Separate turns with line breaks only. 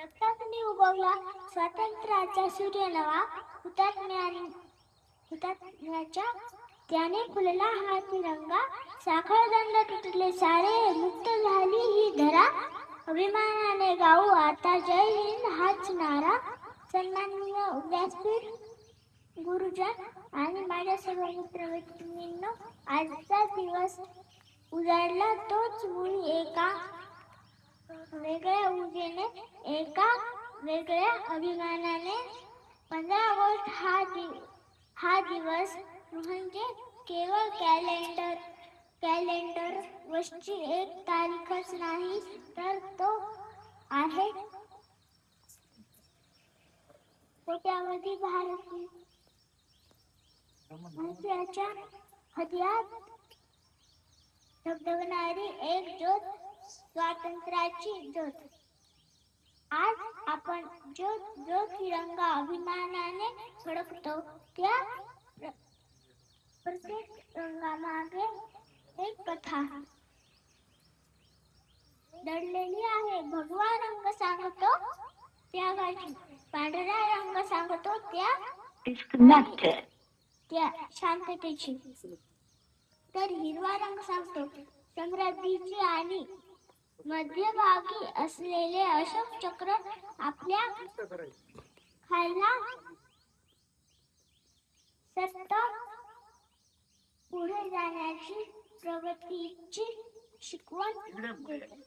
रक्तातून उगवला स्वातंत्र्याचा सूर्य नवा, हुतात्म्याच्या त्याने फुलला हा तिरंगा, साखळदंड तुटले सारे, मुक्त झाली ही धरा, अभिमानाने गाऊ आता जय हिंद हाच नारा. सन्माननीय व्यासपीठ, गुरुजन आणि माझ्या सर्व मित्रमैत्रिणींनो, आजचा दिवस उजाडला तोच मुळी एका वेगळ्या ऊर्जेने, एका वेगळ्या अभिमानाने. 15 ऑगस्ट हा दिवस म्हणजे केवळ कॅलेंडर वरची एक तारीखच नाही, तर तो आहे कोट्यावधी भारतीयांच्या हृदयात धगधगणारी एक ज्योत, स्वातंत्र्याची ज्योत. आज आपण जो तिरंगा अभिमानाने फडकतो, त्या प्रत्येक रंगामागे एक कथा दडलेली आहे. भगवा रंग सांगतो त्यागाची, पांढरा रंग सांगतो त्या शांततेची, तर हिरवा रंग सांगतो समृद्धीची. आणि मध्यभागी असलेले अशोक चक्र आपल्या खायला सतत पुढे जाण्याची, प्रगतीची शिकवण देते.